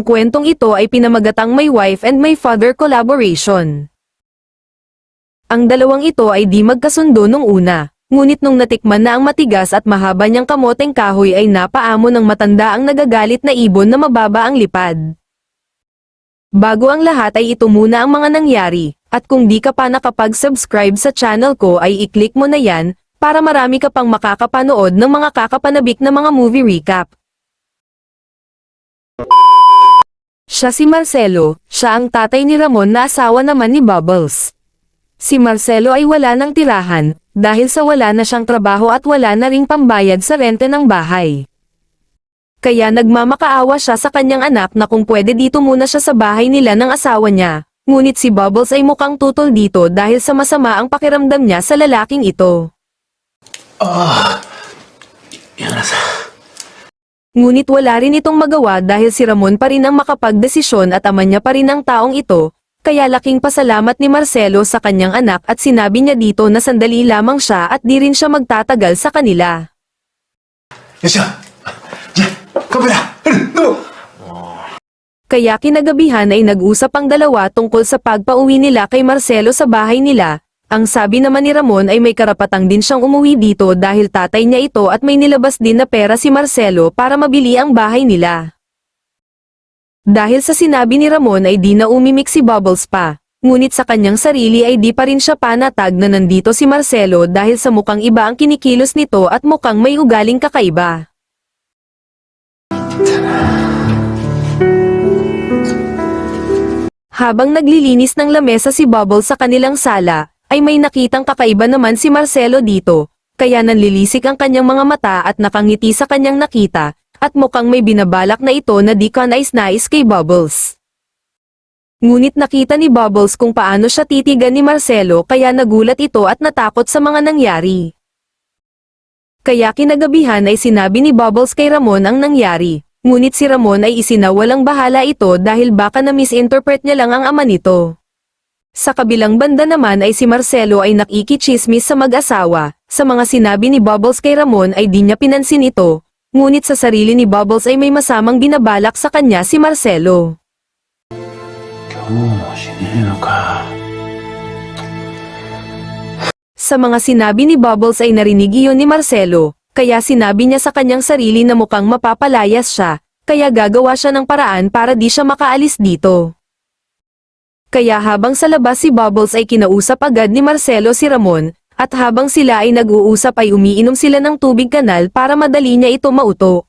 Ang kwentong ito ay pinamagatang My Wife and My Father collaboration. Ang dalawang ito ay di magkasundo nung una, ngunit nung natikman na ang matigas at mahaba niyang kamoteng kahoy ay napaamo ng matanda ang nagagalit na ibon na mababa ang lipad. Bago ang lahat ay ito muna ang mga nangyari, at kung di ka pa nakapag-subscribe sa channel ko ay i-click mo na yan, para marami ka pang makakapanood ng mga kakapanabik na mga movie recap. Siya si Marcelo, siya ang tatay ni Ramon na asawa naman ni Bubbles. Si Marcelo ay wala ng tirahan, dahil sa wala na siyang trabaho at wala na ring pambayad sa rente ng bahay. Kaya nagmamakaawa siya sa kanyang anak na kung pwede dito muna siya sa bahay nila ng asawa niya, ngunit si Bubbles ay mukhang tutol dito dahil sa masama ang pakiramdam niya sa lalaking ito. Ngunit wala rin itong magawa dahil si Ramon pa rin ang makapagdesisyon at ama niya pa rin ang taong ito, kaya laking pasalamat ni Marcelo sa kanyang anak at sinabi niya dito na sandali lamang siya at di rin siya magtatagal sa kanila. Kaya kinagabihan ay nag-usap ang dalawa tungkol sa pagpauwi nila kay Marcelo sa bahay nila. Ang sabi naman ni Ramon ay may karapatang din siyang umuwi dito dahil tatay niya ito at may nilabas din na pera si Marcelo para mabili ang bahay nila. Dahil sa sinabi ni Ramon ay di na umimik si Bubbles pa, ngunit sa kanyang sarili ay di pa rin siya panatag na nandito si Marcelo dahil sa mukhang iba ang kinikilos nito at mukhang may ugaling kakaiba. Habang naglilinis ng lamesa si Bubbles sa kanilang sala, ay may nakitang kakaiba naman si Marcelo dito, kaya nanlilisik ang kanyang mga mata at nakangiti sa kanyang nakita, at mukhang may binabalak na ito na di kanais-nais kay Bubbles. Ngunit nakita ni Bubbles kung paano siya titigan ni Marcelo kaya nagulat ito at natakot sa mga nangyari. Kaya kinagabihan ay sinabi ni Bubbles kay Ramon ang nangyari. Ngunit si Ramon ay isinawalang bahala ito dahil baka na-misinterpret niya lang ang ama nito. Sa kabilang banda naman ay si Marcelo ay nakikichismis sa mag-asawa, sa mga sinabi ni Bubbles kay Ramon ay di niya pinansin ito, ngunit sa sarili ni Bubbles ay may masamang binabalak sa kanya si Marcelo. Sa mga sinabi ni Bubbles ay narinig iyon ni Marcelo. Kaya sinabi niya sa kanyang sarili na mukhang mapapalayas siya, kaya gagawa siya ng paraan para di siya makaalis dito. Kaya habang sa labas si Bubbles ay kinausap agad ni Marcelo si Ramon, at habang sila ay nag-uusap ay umiinom sila ng tubig kanal para madali niya ito mauto.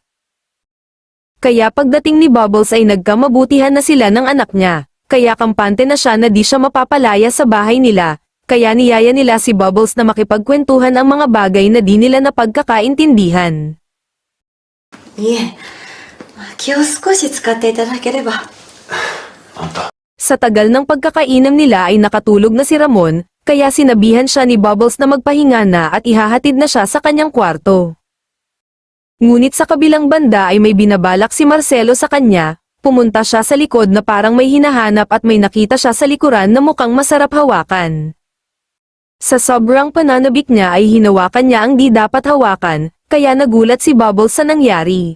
Kaya pagdating ni Bubbles ay nagkamabutihan na sila ng anak niya, kaya kampante na siya na di siya mapapalayas sa bahay nila. Kaya niyaya nila si Bubbles na makipagkwentuhan ang mga bagay na di nila napagkakaintindihan. Sa tagal ng pagkakainam nila ay nakatulog na si Ramon, kaya sinabihan siya ni Bubbles na magpahinga na at ihahatid na siya sa kanyang kwarto. Ngunit sa kabilang banda ay may binabalak si Marcelo sa kanya, pumunta siya sa likod na parang may hinahanap at may nakita siya sa likuran na mukhang masarap hawakan. Sa sobrang pananabik niya ay hinawakan niya ang di dapat hawakan, kaya nagulat si Bubbles sa nangyari.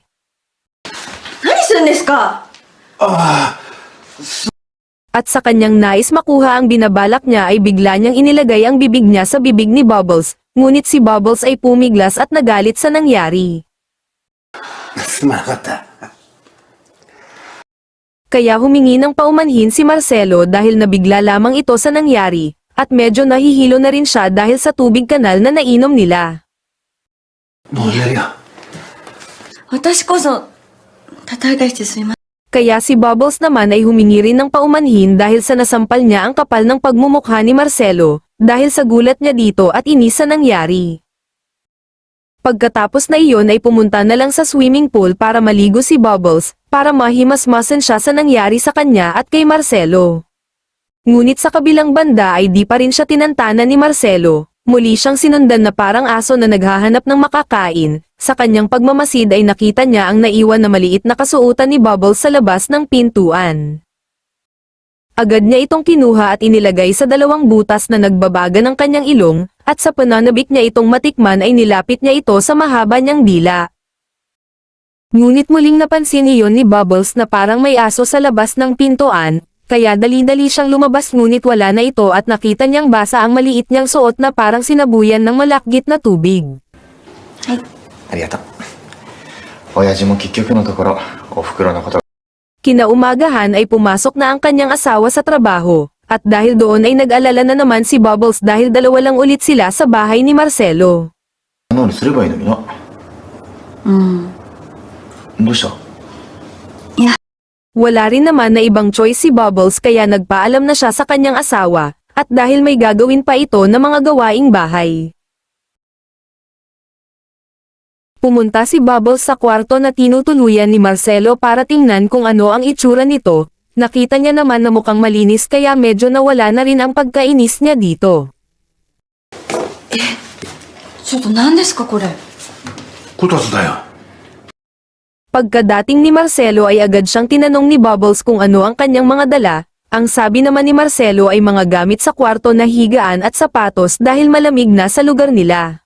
At sa kanyang nais makuha ang binabalak niya ay bigla niyang inilagay ang bibig niya sa bibig ni Bubbles, ngunit si Bubbles ay pumiglas at nagalit sa nangyari. Kaya humingi ng paumanhin si Marcelo dahil nabigla lamang ito sa nangyari. At medyo nahihilo na rin siya dahil sa tubig kanal na nainom nila. Kaya si Bubbles naman ay humingi rin ng paumanhin dahil sa nasampal niya ang kapal ng pagmumukha ni Marcelo, dahil sa gulat niya dito at inis sa nangyari. Pagkatapos na iyon ay pumunta na lang sa swimming pool para maligo si Bubbles, para mahimasmasan siya sa nangyari sa kanya at kay Marcelo. Ngunit sa kabilang banda ay di pa rin siya tinantana ni Marcelo, muli siyang sinundan na parang aso na naghahanap ng makakain. Sa kanyang pagmamasid ay nakita niya ang naiwan na maliit na kasuotan ni Bubbles sa labas ng pintuan. Agad niya itong kinuha at inilagay sa dalawang butas na nagbabaga ng kanyang ilong, at sa pananabik niya itong matikman ay nilapit niya ito sa mahaba niyang dila. Ngunit muling napansin iyon ni Bubbles na parang may aso sa labas ng pintuan, kaya dali-dali siyang lumabas ngunit wala na ito at nakita niyang basa ang maliit niyang suot na parang sinabuyan ng malakgit na tubig. はい。ありがとう。親父も結局のところ、お袋のこと。 Kinaumagahan ay pumasok na ang kanyang asawa sa trabaho, at dahil doon ay nag-alala na naman si Bubbles dahil dalawa lang ulit sila sa bahay ni Marcelo. 何すればいいのにな。うん。どうした？ Wala rin naman na ibang choice si Bubbles kaya nagpaalam na siya sa kanyang asawa, at dahil may gagawin pa ito na mga gawaing bahay. Pumunta si Bubbles sa kwarto na tinutuluyan ni Marcelo para tingnan kung ano ang itsura nito, nakita niya naman na mukhang malinis kaya medyo nawala na rin ang pagkainis niya dito. ちょっと何ですかこれ。こたつだよ。 Pagkadating ni Marcelo ay agad siyang tinanong ni Bubbles kung ano ang kanyang mga dala, ang sabi naman ni Marcelo ay mga gamit sa kwarto na higaan at sapatos dahil malamig na sa lugar nila.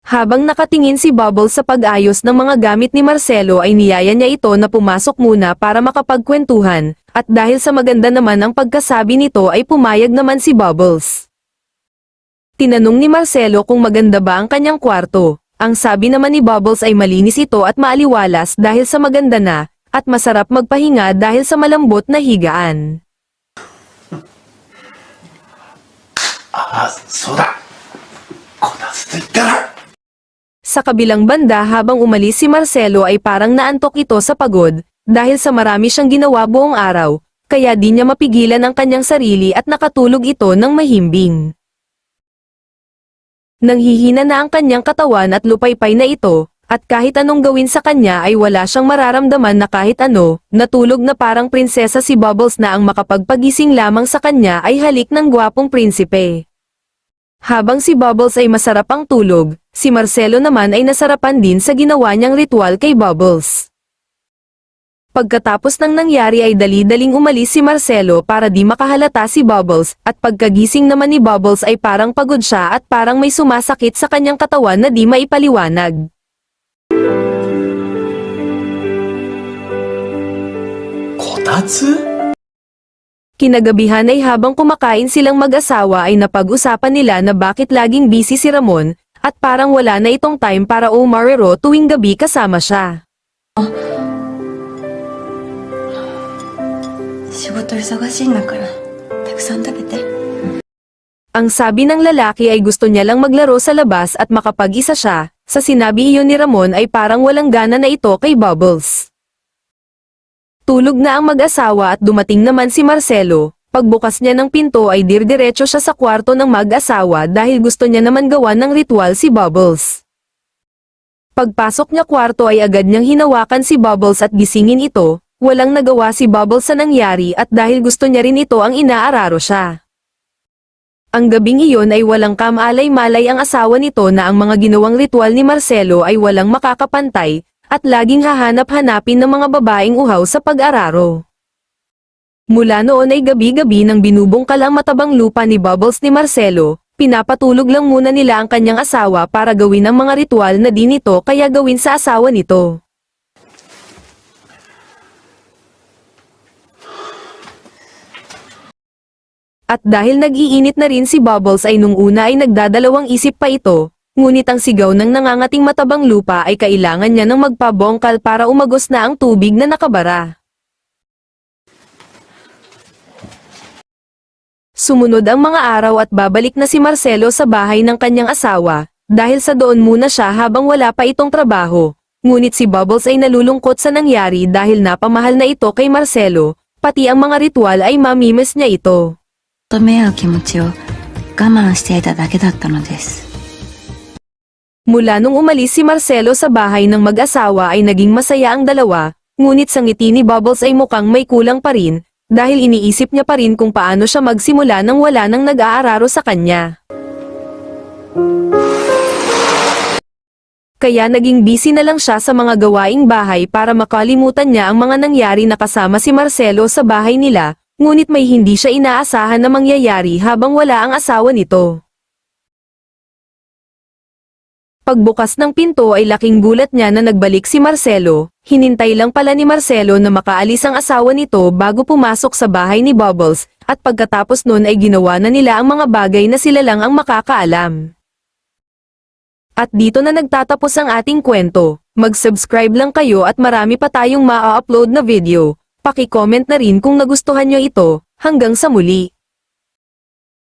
Habang nakatingin si Bubbles sa pag-ayos ng mga gamit ni Marcelo ay niyaya niya ito na pumasok muna para makapagkwentuhan, at dahil sa maganda naman ang pagkasabi nito ay pumayag naman si Bubbles. Tinanong ni Marcelo kung maganda ba ang kanyang kwarto. Ang sabi naman ni Bubbles ay malinis ito at maaliwalas dahil sa maganda na, at masarap magpahinga dahil sa malambot na higaan. ああ、そうだ。こたつと言ったら。 Sa kabilang banda habang umalis si Marcelo ay parang naantok ito sa pagod, dahil sa marami siyang ginawa buong araw, kaya di niya mapigilan ang kanyang sarili at nakatulog ito ng mahimbing. Nanghihina na ang kanyang katawan at lupaypay na ito, at kahit anong gawin sa kanya ay wala siyang mararamdaman na kahit ano, natulog na parang prinsesa si Bubbles na ang makapagpagising lamang sa kanya ay halik ng gwapong prinsipe. Habang si Bubbles ay masarap ang tulog, si Marcelo naman ay nasarapan din sa ginawa niyang ritual kay Bubbles. Pagkatapos ng nangyari ay dali-daling umalis si Marcelo para di makahalata si Bubbles, at pagkagising naman ni Bubbles ay parang pagod siya at parang may sumasakit sa kanyang katawan na di maipaliwanag. Kotatsu? Kinagabihan ay habang kumakain silang mag-asawa ay napag-usapan nila na bakit laging busy si Ramon, at parang wala na itong time para umarero tuwing gabi kasama siya. 仕事忙しいんだからたくさん食べて。 Ang sabi ng lalaki ay gusto niya lang maglaro sa labas at makapag-isa siya, sa sinabi iyon ni Ramon ay parang walang gana na ito kay Bubbles. Tulog na ang mag-asawa at dumating naman si Marcelo, pagbukas niya ng pinto ay dirdiretso siya sa kwarto ng mag-asawa dahil gusto niya naman gawan ng ritual si Bubbles. Pagpasok niya kwarto ay agad niyang hinawakan si Bubbles at gisingin ito, walang nagawa si Bubbles sa nangyari at dahil gusto niya rin ito ang inaararo siya. Ang gabing iyon ay walang kamalay-malay ang asawa nito na ang mga ginawang ritual ni Marcelo ay walang makakapantay, at laging hahanap-hanapin ng mga babaeng uhaw sa pag-araro. Mula noon ay gabi-gabi nang binubungkal ang matabang lupa ni Bubbles ni Marcelo, pinapatulog lang muna nila ang kanyang asawa para gawin ang mga ritual na di nito kaya gawin sa asawa nito. At dahil nag-iinit na rin si Bubbles ay nung una ay nagdadalawang isip pa ito, ngunit ang sigaw ng nangangating matabang lupa ay kailangan niya ng magpabongkal para umagos na ang tubig na nakabara. Sumunod ang mga araw at babalik na si Marcelo sa bahay ng kanyang asawa, dahil sa doon muna siya habang wala pa itong trabaho, ngunit si Bubbles ay nalulungkot sa nangyari dahil napamahal na ito kay Marcelo, pati ang mga ritual ay mamimiss niya ito. 求め合う気持ちを我慢していただけだったのです。 Mula nung umalis si Marcelo sa bahay ng mag-asawa ay naging masaya ang dalawa, ngunit sa ngiti ni Bubbles ay mukhang may kulang pa rin, dahil iniisip niya pa rin kung paano siya magsimula nang wala nang nag-aararo sa kanya. Kaya naging busy na lang siya sa mga gawaing bahay para makalimutan niya ang mga nangyari na kasama si Marcelo sa bahay nila, ngunit may hindi siya inaasahan na mangyayari habang wala ang asawa nito. Pagbukas ng pinto ay laking gulat niya na nagbalik si Marcelo. Hinintay lang pala ni Marcelo na makaalis ang asawa nito bago pumasok sa bahay ni Bubbles, at pagkatapos nun ay ginawa na nila ang mga bagay na sila lang ang makakaalam. At dito na nagtatapos ang ating kwento. Mag-subscribe lang kayo at marami pa tayong maa-upload na video. Paki-comment na rin kung nagustuhan nyo ito. Hanggang sa muli.